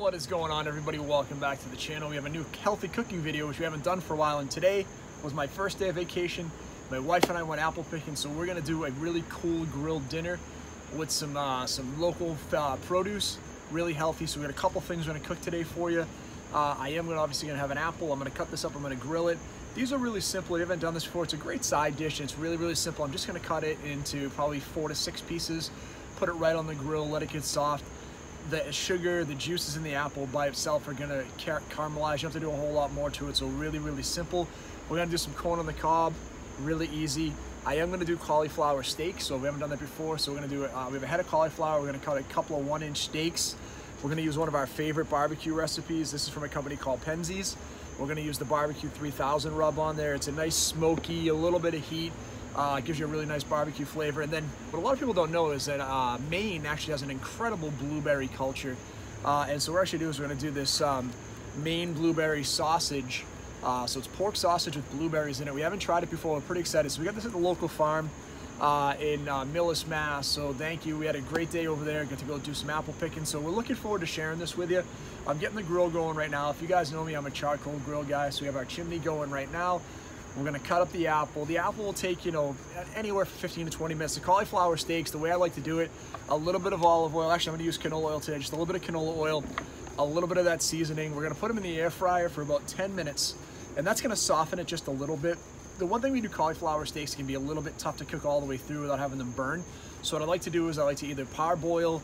What is going on, everybody? Welcome back to the channel. We have a new healthy cooking video which we haven't done for a while, and today was my first day of vacation. My wife and I went apple picking, so we're gonna do a really cool grilled dinner with some local produce, really healthy. So we got a couple things we're gonna cook today for you. I am obviously gonna have an apple. I'm gonna cut this up, I'm gonna grill it. These are really simple. If you haven't done this before, it's a great side dish, and it's really simple. I'm just gonna cut it into probably 4 to 6 pieces, put it right on the grill, let it get soft. The sugar, the juices in the apple by itself are gonna caramelize. You don't have to do a whole lot more to it, so really simple. We're gonna do some corn on the cob, really easy. I am gonna do cauliflower steak, so we haven't done that before, so we're gonna do it. We have a head of cauliflower. We're gonna cut a couple of 1-inch steaks. We're gonna use one of our favorite barbecue recipes. This is from a company called Penzeys. We're gonna use the barbecue 3000 rub on there. It's a nice smoky, a little bit of heat. It gives you a really nice barbecue flavor. And then what a lot of people don't know is that Maine actually has an incredible blueberry culture. And so what we're actually doing is we're gonna do this Maine blueberry sausage. So it's pork sausage with blueberries in it. We haven't tried it before, we're pretty excited. So we got this at the local farm in Millis, Mass. So thank you, we had a great day over there. Got to go do some apple picking. So we're looking forward to sharing this with you. I'm getting the grill going right now. If you guys know me, I'm a charcoal grill guy. So we have our chimney going right now. We're gonna cut up the apple. The apple will take, you know, anywhere from 15 to 20 minutes. The cauliflower steaks, the way I like to do it, a little bit of olive oil. Actually, I'm gonna use canola oil today, just a little bit of canola oil, a little bit of that seasoning. We're gonna put them in the air fryer for about 10 minutes, and that's gonna soften it just a little bit. The one thing we do cauliflower steaks can be a little bit tough to cook all the way through without having them burn. So what I like to do is I like to either parboil,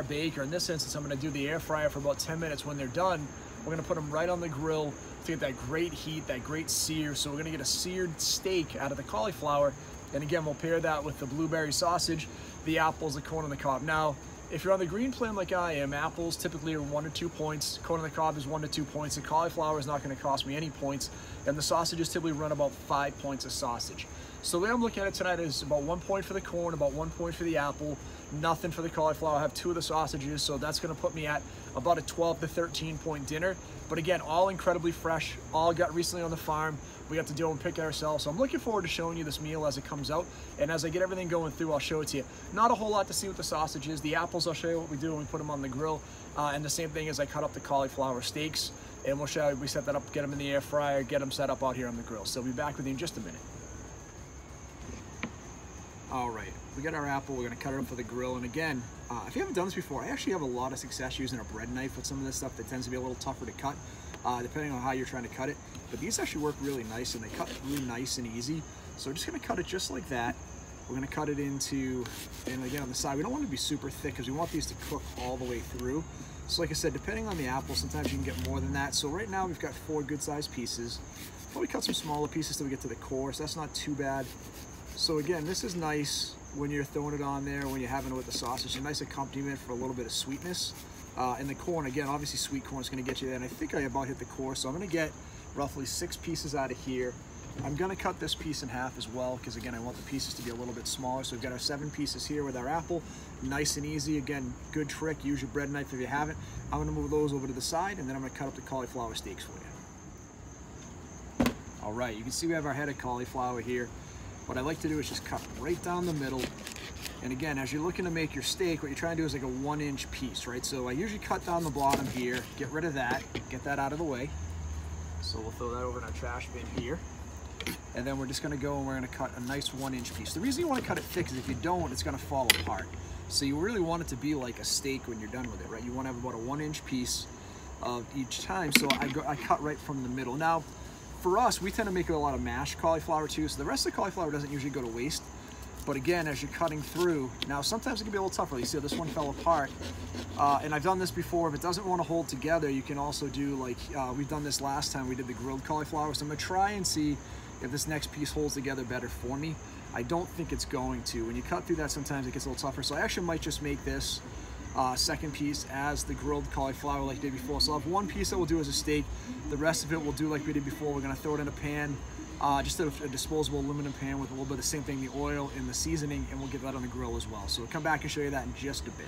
bake, or in this instance, I'm gonna do the air fryer for about 10 minutes. When they're done, we're gonna put them right on the grill to get that great heat, that great sear. So we're gonna get a seared steak out of the cauliflower. And again, we'll pair that with the blueberry sausage, the apples, the corn on the cob. Now, if you're on the green plan like I am, apples typically are 1 to 2 points. Corn on the cob is 1 to 2 points. The cauliflower is not gonna cost me any points. And the sausages typically run about 5 points of sausage. So the way I'm looking at it tonight is about 1 point for the corn, about 1 point for the apple, nothing for the cauliflower. I have 2 of the sausages, so that's gonna put me at about a 12 to 13 point dinner. But again, all incredibly fresh, all got recently on the farm. We got to deal and pick it ourselves. So I'm looking forward to showing you this meal as it comes out. And as I get everything going through, I'll show it to you. Not a whole lot to see with the sausages. The apples, I'll show you what we do when we put them on the grill. And the same thing as I cut up the cauliflower steaks. And we'll show you, we set that up, get them in the air fryer, get them set up out here on the grill. So we'll be back with you in just a minute. All right, we got our apple. We're gonna cut it up for the grill. And again, if you haven't done this before, I actually have a lot of success using a bread knife with some of this stuff that tends to be a little tougher to cut, depending on how you're trying to cut it. But these actually work really nice, and they cut really nice and easy. So we're just gonna cut it just like that. We're gonna cut it into, and again on the side, we don't want to be super thick because we want these to cook all the way through. So like I said, depending on the apple, sometimes you can get more than that. So right now we've got 4 good sized pieces. Probably cut some smaller pieces till we get to the core, so that's not too bad. So again, this is nice when you're throwing it on there, when you're having it with the sausage, a nice accompaniment for a little bit of sweetness. And the corn, again, obviously sweet corn is gonna get you there, and I think I about hit the core, so I'm gonna get roughly 6 pieces out of here. I'm gonna cut this piece in half as well, because again, I want the pieces to be a little bit smaller. So we've got our 7 pieces here with our apple, nice and easy. Again, good trick, use your bread knife if you haven't. I'm gonna move those over to the side, and then I'm gonna cut up the cauliflower steaks for you. All right, you can see we have our head of cauliflower here. What I like to do is just cut right down the middle. And again, as you're looking to make your steak, what you're trying to do is like a 1-inch piece, right? So I usually cut down the bottom here, get rid of that, get that out of the way. So we'll throw that over in our trash bin here. And then we're just gonna go and we're gonna cut a nice 1-inch piece. The reason you wanna cut it thick is if you don't, it's gonna fall apart. So you really want it to be like a steak when you're done with it, right? You wanna have about a 1-inch piece of each time. So I cut right from the middle. Now, for us, we tend to make a lot of mashed cauliflower too, so the rest of the cauliflower doesn't usually go to waste. But again, as you're cutting through, now sometimes it can be a little tougher. You see this one fell apart, and I've done this before. If it doesn't want to hold together, you can also do like, we've done this last time, we did the grilled cauliflower. So I'm gonna try and see if this next piece holds together better for me. I don't think it's going to. When you cut through that, sometimes it gets a little tougher. So I actually might just make this second piece as the grilled cauliflower like I did before. So I'll have 1 piece that we'll do as a steak. The rest of it we'll do like we did before. We're gonna throw it in a pan, just a disposable aluminum pan with a little bit of the same thing, the oil and the seasoning, and we'll get that on the grill as well. So we'll come back and show you that in just a bit.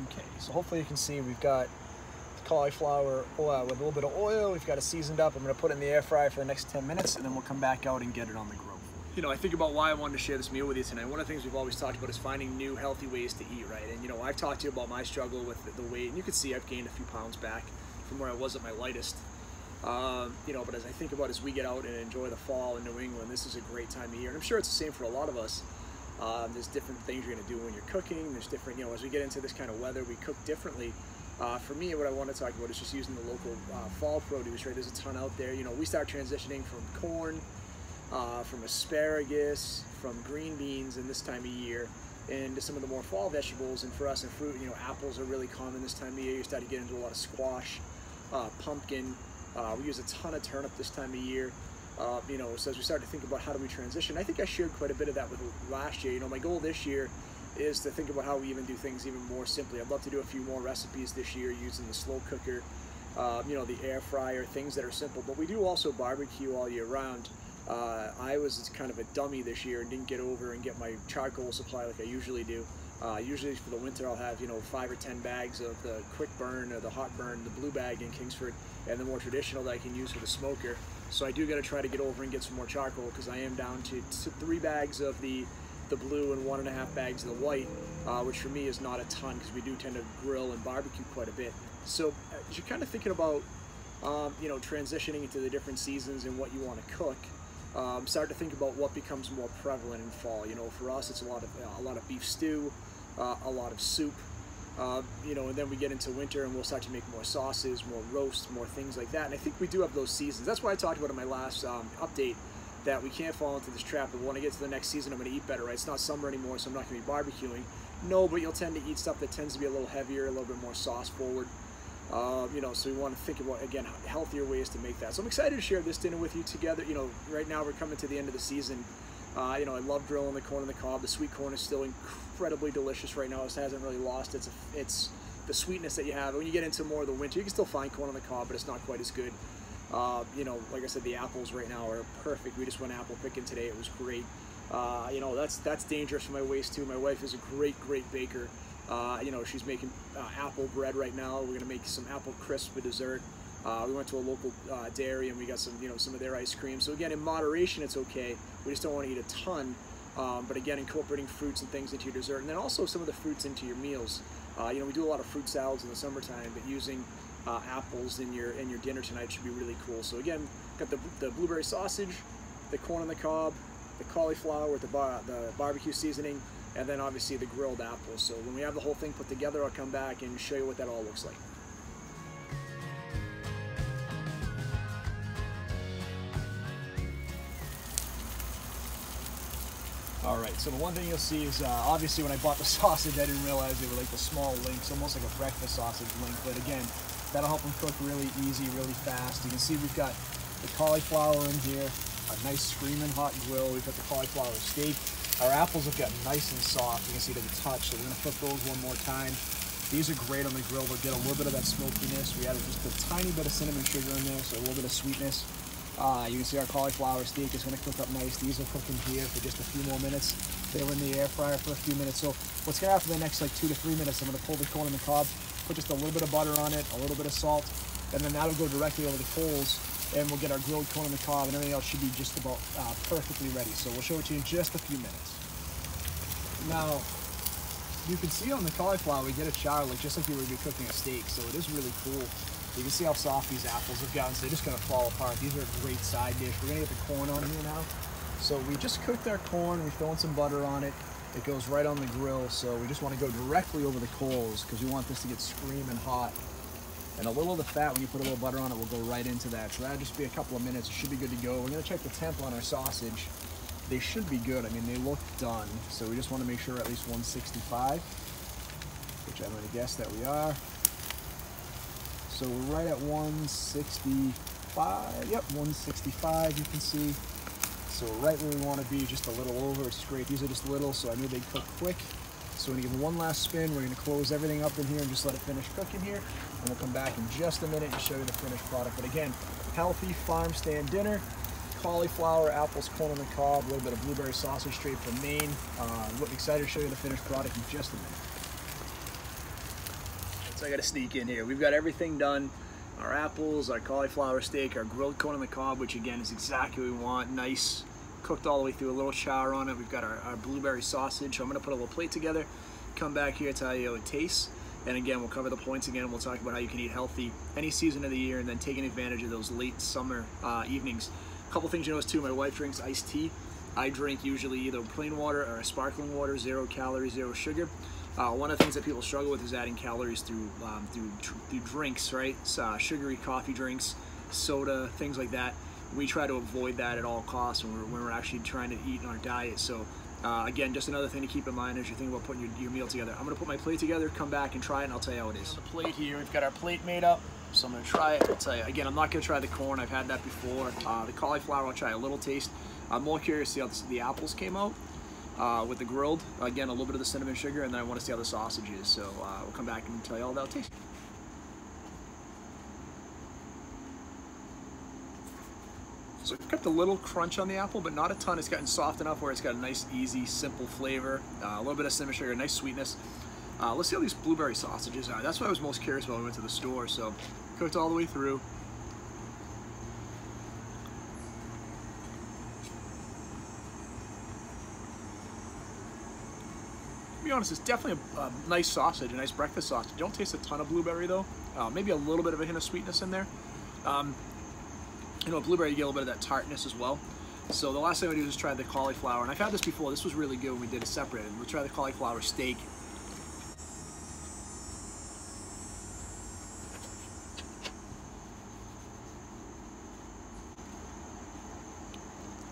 Okay, so hopefully you can see we've got the cauliflower oil with a little bit of oil. We've got it seasoned up. I'm gonna put it in the air fryer for the next 10 minutes, and then we'll come back out and get it on the grill for you. you know, I think about why I wanted to share this meal with you tonight. One of the things we've always talked about is finding new healthy ways to eat, right? And you know, I've talked to you about my struggle with the weight, and you can see I've gained a few pounds back from where I was at my lightest. You know, but as I think about as we get out and enjoy the fall in New England, this is a great time of year, and I'm sure it's the same for a lot of us. There's different things you're going to do when you're cooking. There's different, you know, as we get into this kind of weather, we cook differently. For me, what I want to talk about is just using the local fall produce, right? There's a ton out there. You know, we start transitioning from corn, from asparagus, from green beans in this time of year, into some of the more fall vegetables. And for us in fruit, you know, apples are really common this time of year. You start to get into a lot of squash, pumpkin. We use a ton of turnip this time of year. You know, so as we start to think about how do we transition, I think I shared quite a bit of that with last year. You know, my goal this year is to think about how we even do things even more simply. I'd love to do a few more recipes this year using the slow cooker, you know, the air fryer, things that are simple. But we do also barbecue all year round. I was kind of a dummy this year and didn't get over and get my charcoal supply like I usually do. Usually for the winter I'll have, you know, 5 or 10 bags of the quick burn or the hot burn, the blue bag in Kingsford, and the more traditional that I can use for the smoker. So I do got to try to get over and get some more charcoal, because I am down to 3 bags of the blue and 1.5 bags of the white, which for me is not a ton, because we do tend to grill and barbecue quite a bit. So as you're kind of thinking about, you know, transitioning into the different seasons and what you want to cook, start to think about what becomes more prevalent in fall. You know, for us, it's a lot of beef stew, a lot of soup. You know, and then we get into winter and we'll start to make more sauces, more roasts, more things like that. And I think we do have those seasons. That's why I talked about in my last update that we can't fall into this trap of when I get to the next season, I'm going to eat better, right? It's not summer anymore, so I'm not going to be barbecuing. No, but you'll tend to eat stuff that tends to be a little heavier, a little bit more sauce forward. You know, so we want to think about, again, healthier ways to make that. So I'm excited to share this dinner with you together. You know, right now we're coming to the end of the season. You know, I love grilling the corn on the cob. The sweet corn is still incredibly delicious right now. It hasn't really lost it's the sweetness that you have. When you get into more of the winter, you can still find corn on the cob, but it's not quite as good. You know, like I said, the apples right now are perfect. We just went apple picking today. It was great. You know, that's dangerous for my waist too. My wife is a great baker. You know, she's making apple bread right now. We're gonna make some apple crisp for dessert. We went to a local dairy and we got some, you know, some of their ice cream. So again, in moderation, it's okay. We just don't want to eat a ton. But again, incorporating fruits and things into your dessert, and then also some of the fruits into your meals. You know, we do a lot of fruit salads in the summertime, but using apples in your dinner tonight should be really cool. So again, got the blueberry sausage, the corn on the cob, the cauliflower with the barbecue seasoning, and then obviously the grilled apples. So when we have the whole thing put together, I'll come back and show you what that all looks like. All right, so the one thing you'll see is obviously when I bought the sausage, I didn't realize they were like the small links, almost like a breakfast sausage link. But again, that'll help them cook really easy, really fast. You can see we've got the cauliflower in here, a nice screaming hot grill. We've got the cauliflower steak. Our apples have gotten nice and soft. You can see to the touch, so we're gonna flip those one more time. These are great on the grill. They'll get a little bit of that smokiness. We added just a tiny bit of cinnamon sugar in there, so a little bit of sweetness. You can see our cauliflower steak is going to cook up nice. These will cook in here for just a few more minutes. They were in the air fryer for a few minutes. So what's going to happen for the next like 2 to 3 minutes, I'm going to pull the corn on the cob, put just a little bit of butter on it, a little bit of salt, and then that'll go directly over the coals, and we'll get our grilled corn on the cob, and everything else should be just about perfectly ready. So we'll show it to you in just a few minutes. Now, you can see on the cauliflower, we get a char like just like you would be cooking a steak, so it is really cool. You can see how soft these apples have gotten, so they're just gonna fall apart. These are a great side dish. We're gonna get the corn on here now. So we just cooked our corn, we're throwing some butter on it. It goes right on the grill, so we just wanna go directly over the coals because we want this to get screaming hot. And a little of the fat, when you put a little butter on it, will go right into that. So that'll just be a couple of minutes, it should be good to go. We're gonna check the temp on our sausage. They should be good, I mean, they look done. So we just wanna make sure at least 165, which I'm gonna guess that we are. So we're right at 165, yep, 165 you can see. So we're right where we want to be, just a little over, which is great. These are just little, so I knew they'd cook quick. So we're gonna give them one last spin. We're gonna close everything up in here and just let it finish cooking here. And we'll come back in just a minute and show you the finished product. But again, healthy farm stand dinner, cauliflower, apples, corn on the cob, a little bit of blueberry sausage straight from Maine. I'm excited to show you the finished product in just a minute. So I got to sneak in here. We've got everything done. Our apples, our cauliflower steak, our grilled corn on the cob, which again is exactly what we want. Nice, cooked all the way through, a little char on it. We've got our blueberry sausage. So I'm gonna put a little plate together, come back here, tell you how it tastes. And again, we'll cover the points again. We'll talk about how you can eat healthy any season of the year, and then taking advantage of those late summer evenings. A couple things you notice too, my wife drinks iced tea. I drink usually either plain water or sparkling water, 0 calories, 0 sugar. One of the things that people struggle with is adding calories through drinks, right? Sugary coffee drinks, soda, things like that. We try to avoid that at all costs when we're actually trying to eat on our diet. So again, just another thing to keep in mind as you think about putting your meal together. I'm gonna put my plate together, come back and try it, and I'll tell you how it is. On the plate here, we've got our plate made up. So I'm gonna try it. I'll tell you, again, I'm not gonna try the corn. I've had that before. The cauliflower, I'll try a little taste. I'm more curious to see how the apples came out with the grilled. Again, a little bit of the cinnamon sugar, and then I want to see how the sausage is. So we'll come back and tell you all about taste. So we've kept a little crunch on the apple, but not a ton. It's gotten soft enough where it's got a nice, easy, simple flavor. A little bit of cinnamon sugar, nice sweetness. Let's see how these blueberry sausages are. That's what I was most curious about when we went to the store. So cooked all the way through. To be honest, it's definitely a nice sausage, a nice breakfast sausage. You don't taste a ton of blueberry though. Maybe a little bit of a hint of sweetness in there. You know, blueberry, you get a little bit of that tartness as well. So the last thing we do is try the cauliflower, and I've had this before. This was really good when we did it separated. We'll try the cauliflower steak.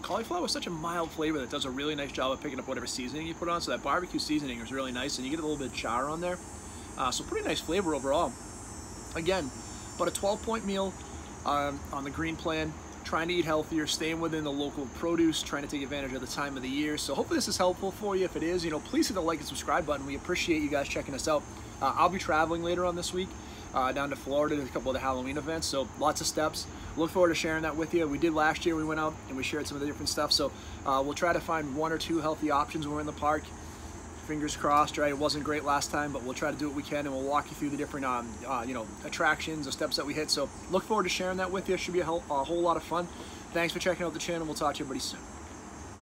Cauliflower is such a mild flavor that does a really nice job of picking up whatever seasoning you put on. So that barbecue seasoning is really nice, and you get a little bit of char on there. So pretty nice flavor overall. Again, about a 12-point meal on the green plan. Trying to eat healthier, staying within the local produce, trying to take advantage of the time of the year. So hopefully this is helpful for you. If it is, you know, please hit the like and subscribe button. We appreciate you guys checking us out. I'll be traveling later on this week down to Florida to a couple of the Halloween events. So lots of steps. Look forward to sharing that with you. We did last year. We went out and we shared some of the different stuff. So we'll try to find 1 or 2 healthy options when we're in the park. Fingers crossed, right? It wasn't great last time, but we'll try to do what we can, and we'll walk you through the different, you know, attractions, the steps that we hit. So look forward to sharing that with you. It should be a whole lot of fun. Thanks for checking out the channel. We'll talk to you everybody soon.